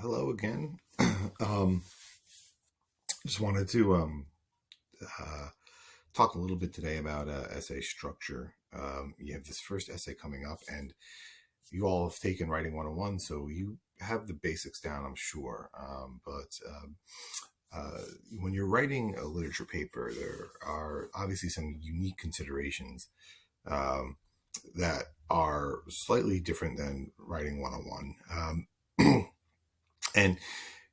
Hello again. um, just wanted to uh, talk a little bit today about essay structure. You have this first essay coming up, and you all have taken Writing 101, so you have the basics down, I'm sure. But when you're writing a literature paper, there are obviously some unique considerations um, that are slightly different than Writing 101. And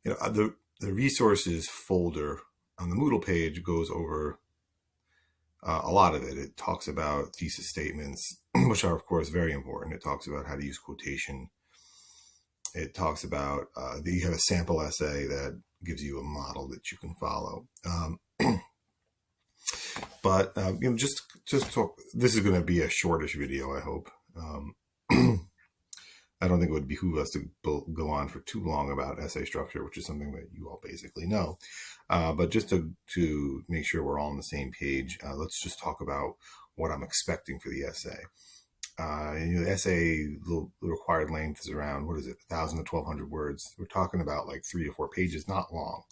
the resources folder on the Moodle page goes over a lot of it. It talks about thesis statements, which are, of course, very important. It talks about how to use quotation. It talks about you have a sample essay that gives you a model that you can follow. But just talk. This is going to be a shortish video, I hope. I don't think it would behoove us to go on for too long about essay structure, which is something that you all basically know. But just to make sure we're all on the same page, let's just talk about what I'm expecting for the essay. The essay, the required length is around, 1,000 to 1,200 words. We're talking about like 3 to 4 pages, not long.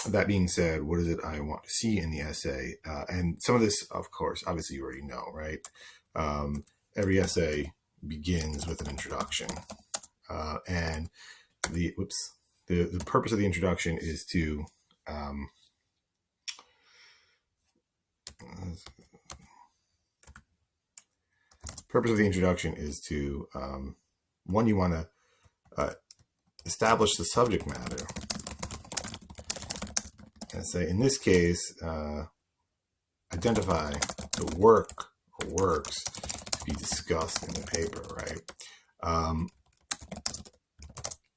That being said, what is it I want to see in the essay? And some of this, of course, obviously you already know, right? Every essay begins with an introduction, and the purpose of the introduction is to one, you want to establish the subject matter, and say, in this case, identify the work or works to be discussed in the paper, right?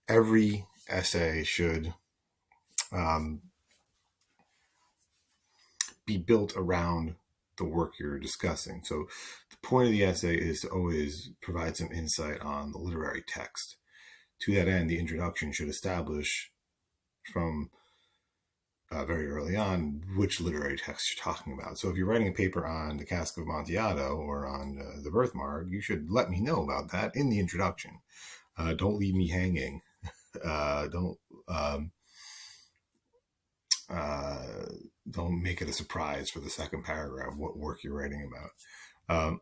Every essay should be built around the work you're discussing. So the point of the essay is to always provide some insight on the literary text. To that end, the introduction should establish from very early on which literary text you're talking about. So if you're writing a paper on the Cask of Amontillado or on the Birthmark, you should let me know about that in the introduction. Don't leave me hanging. Don't make it a surprise for the second paragraph what work you're writing about.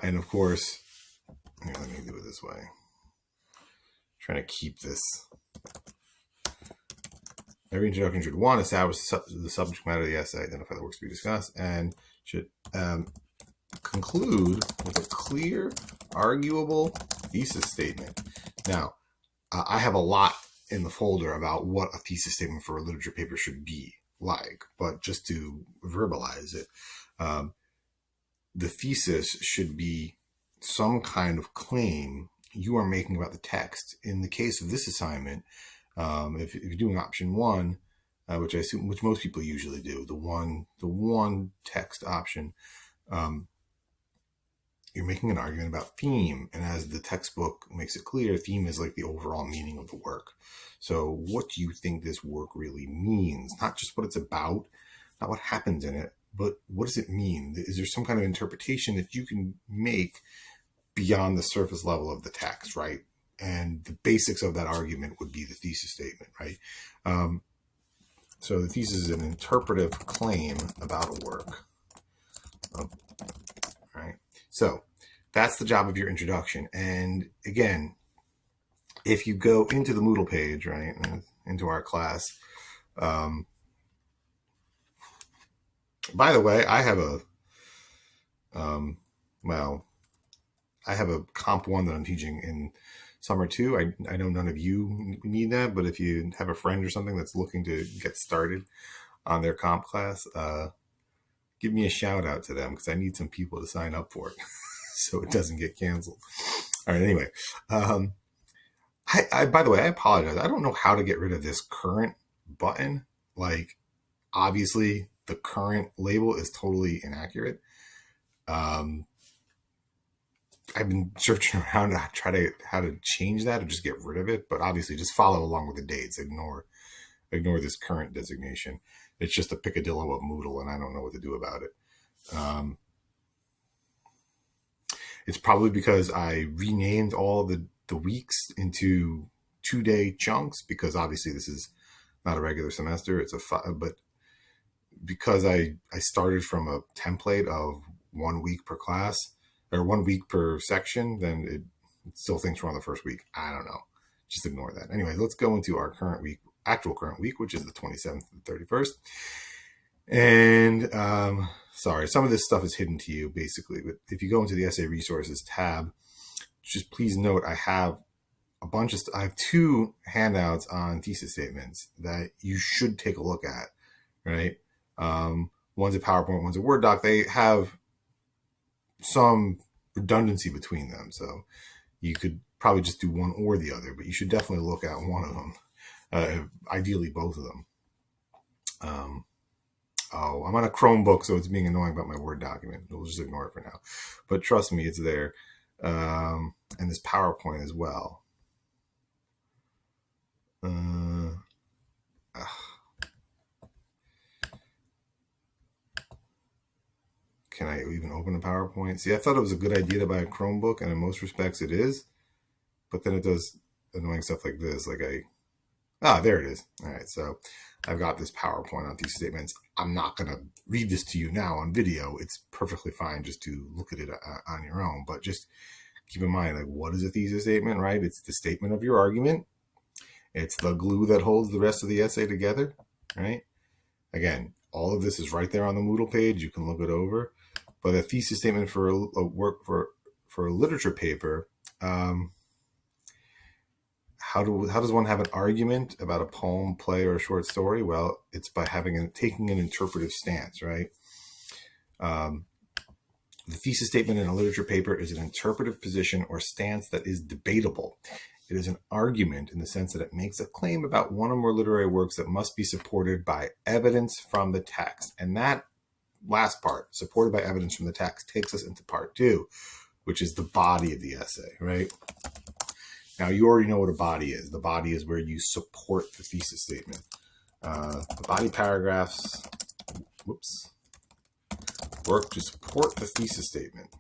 And of course, let me do it this way. Trying to keep this. Every introduction should, one, establish the subject matter of the essay, identify the works to be discussed, and should conclude with a clear, arguable thesis statement. Now, I have a lot in the folder about what a thesis statement for a literature paper should be like, but just to verbalize it, the thesis should be some kind of claim you are making about the text. In the case of this assignment, if you're doing option 1, which most people usually do, the one text option, you're making an argument about theme. And as the textbook makes it clear, theme is like the overall meaning of the work. So what do you think this work really means? Not just what it's about, not what happens in it, but what does it mean? Is there some kind of interpretation that you can make beyond the surface level of the text, right? And the basics of that argument would be the thesis statement, right? So the thesis is an interpretive claim about a work. Right? So that's the job of your introduction. And again, if you go into the Moodle page, right, into our class, by the way, I have a Comp 1 that I'm teaching in summer 2. I know none of you need that, but if you have a friend or something that's looking to get started on their comp class, give me a shout out to them because I need some people to sign up for it so it doesn't get canceled. All right, anyway. By the way, I apologize. I don't know how to get rid of this current button. Like, obviously, the current label is totally inaccurate. I've been searching around to try how to change that or just get rid of it, but obviously just follow along with the dates. Ignore this current designation. It's just a picadillo of Moodle, and I don't know what to do about it. It's probably because I renamed all the weeks into 2-day chunks, because obviously this is not a regular semester. It's but because I started from a template of 1 week per class or 1 week per section, then it still thinks we're on the first week. I don't know. Just ignore that. Anyway, let's go into our actual current week, which is the 27th and 31st. And sorry, some of this stuff is hidden to you basically, but if you go into the essay resources tab, just please note I have I have 2 handouts on thesis statements that you should take a look at, right? One's a PowerPoint, one's a Word doc. They have some redundancy between them, so you could probably just do one or the other, but you should definitely look at one of them, ideally both of them. I'm on a Chromebook, so it's being annoying about my Word document. We'll just ignore it for now, but trust me, it's there. And this PowerPoint as well. Can I even open a PowerPoint? See, I thought it was a good idea to buy a Chromebook, and in most respects it is, but then it does annoying stuff like this. There it is. All right, so I've got this PowerPoint on thesis statements. I'm not going to read this to you now on video. It's perfectly fine just to look at it on your own, but just keep in mind, what is a thesis statement, right? It's the statement of your argument. It's the glue that holds the rest of the essay together, right? Again, all of this is right there on the Moodle page. You can look it over. But a thesis statement for a work for a literature paper, how does one have an argument about a poem, play, or a short story? Well, it's by taking an interpretive stance, right? The thesis statement in a literature paper is an interpretive position or stance that is debatable. It is an argument in the sense that it makes a claim about one or more literary works that must be supported by evidence from the text. And that last part, supported by evidence from the text, takes us into part 2, which is the body of the essay, right? Now, you already know what a body is. The body is where you support the thesis statement. The body paragraphs, work to support the thesis statement.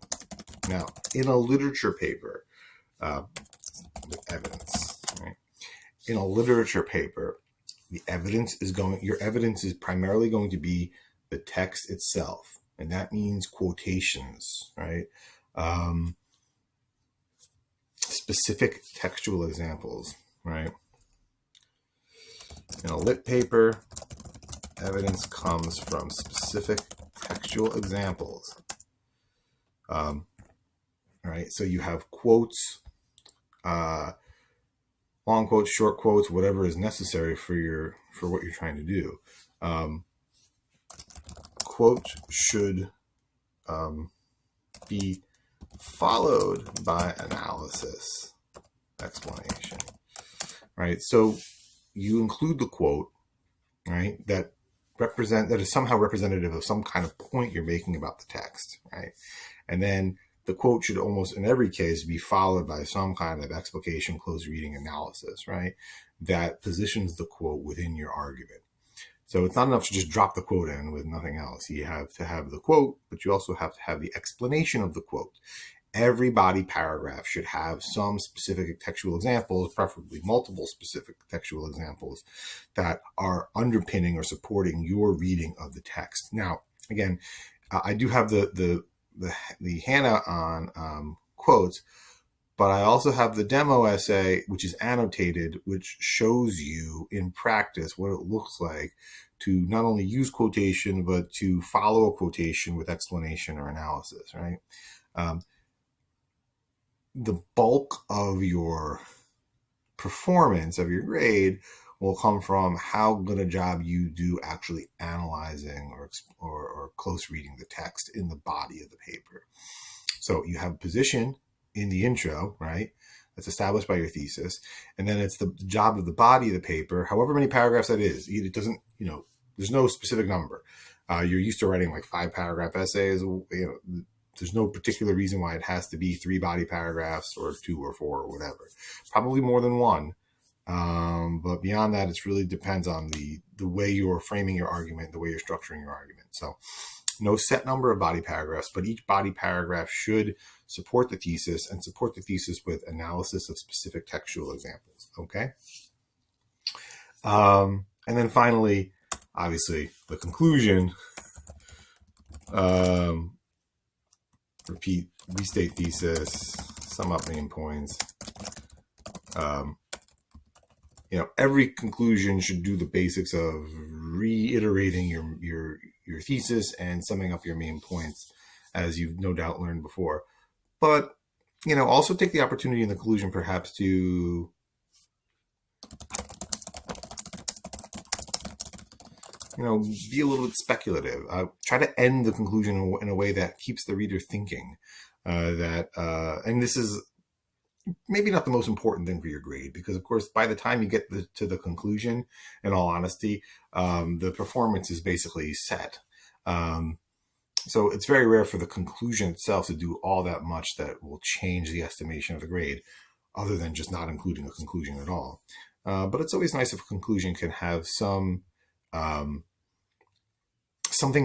Now, in a literature paper, with evidence, right? In a literature paper, your evidence is primarily going to be the text itself, and that means quotations, right? Specific textual examples, right? In a lit paper, evidence comes from specific textual examples. Right? So you have quotes, long quotes, short quotes, whatever is necessary for what you're trying to do. Quote should be followed by analysis, explanation, right? So you include the quote, right, that is somehow representative of some kind of point you're making about the text, right? And then the quote should almost in every case be followed by some kind of explication, close reading, analysis, right, that positions the quote within your argument. So it's not enough to just drop the quote in with nothing else. You have to have the quote, but you also have to have the explanation of the quote. Every body paragraph should have some specific textual examples, preferably multiple specific textual examples that are underpinning or supporting your reading of the text. Now, again, I do have the handout on quotes, but I also have the demo essay, which is annotated, which shows you in practice what it looks like to not only use quotation, but to follow a quotation with explanation or analysis, right? The bulk of your performance of your grade will come from how good a job you do actually analyzing or close reading the text in the body of the paper. So you have a position in the intro, right, that's established by your thesis, and then it's the job of the body of the paper, however many paragraphs that is. It doesn't, there's no specific number. You're used to writing like 5-paragraph essays. There's no particular reason why it has to be 3 body paragraphs or 2 or 4 or whatever. Probably more than one. But beyond that, it really depends on the way you're framing your argument, the way you're structuring your argument. So no set number of body paragraphs, but each body paragraph should support the thesis and support the thesis with analysis of specific textual examples. Okay. And then finally, obviously, the conclusion. Restate thesis, sum up main points. Every conclusion should do the basics of reiterating your thesis and summing up your main points, as you've no doubt learned before. But, also take the opportunity in the conclusion perhaps to be a little bit speculative. Try to end the conclusion in a way that keeps the reader thinking. And this is maybe not the most important thing for your grade, because of course, by the time you get to the conclusion, in all honesty, the performance is basically set. So it's very rare for the conclusion itself to do all that much that will change the estimation of the grade, other than just not including a conclusion at all. But it's always nice if a conclusion can have something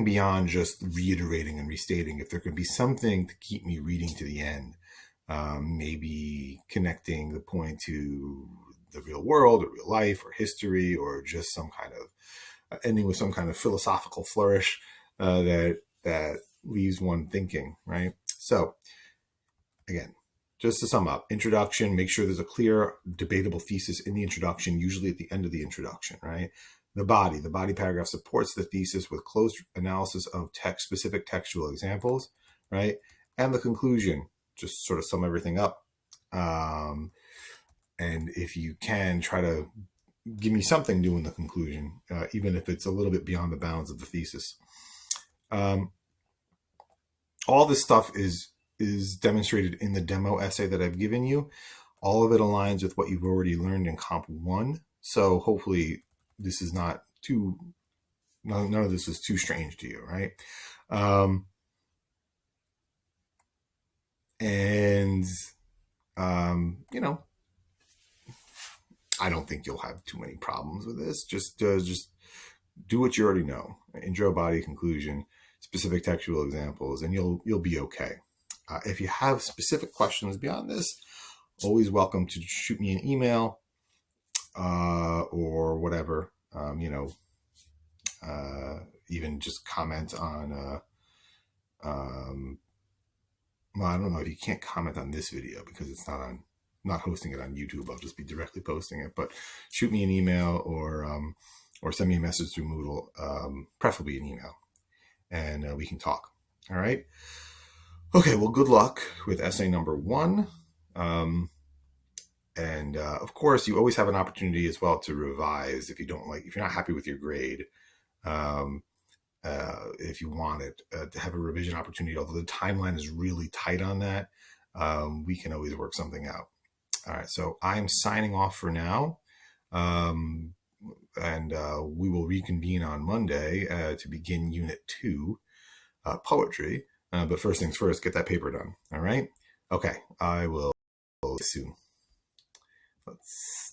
beyond just reiterating and restating. If there could be something to keep me reading to the end, maybe connecting the point to the real world or real life or history, or just some kind of ending with some kind of philosophical flourish that leaves one thinking, right? So again, just to sum up, introduction, make sure there's a clear debatable thesis in the introduction, usually at the end of the introduction, right? The body paragraph supports the thesis with close analysis of specific textual examples, right? And the conclusion, just sort of sum everything up. And if you can, try to give me something new in the conclusion, even if it's a little bit beyond the bounds of the thesis. All this stuff is demonstrated in the demo essay that I've given you. All of it aligns with what you've already learned in Comp 1. So hopefully this is not none of this is too strange to you, right? I don't think you'll have too many problems with this. Just do what you already know. Intro, body, conclusion, specific textual examples, and you'll be okay. If you have specific questions beyond this, always welcome to shoot me an email or whatever. Even just comment on. Well, I don't know if you can't comment on this video because it's not hosting it on YouTube. I'll just be directly posting it. But shoot me an email or send me a message through Moodle, preferably an email, and we can talk. All right. Okay. Well, good luck with essay number 1. And of course, you always have an opportunity as well to revise if you're not happy with your grade. If you want it to have a revision opportunity, although the timeline is really tight on that, we can always work something out. All right, so I'm signing off for now, and we will reconvene on Monday to begin Unit 2, Poetry. But first things first, get that paper done. All right? Okay, I will see you soon. Let's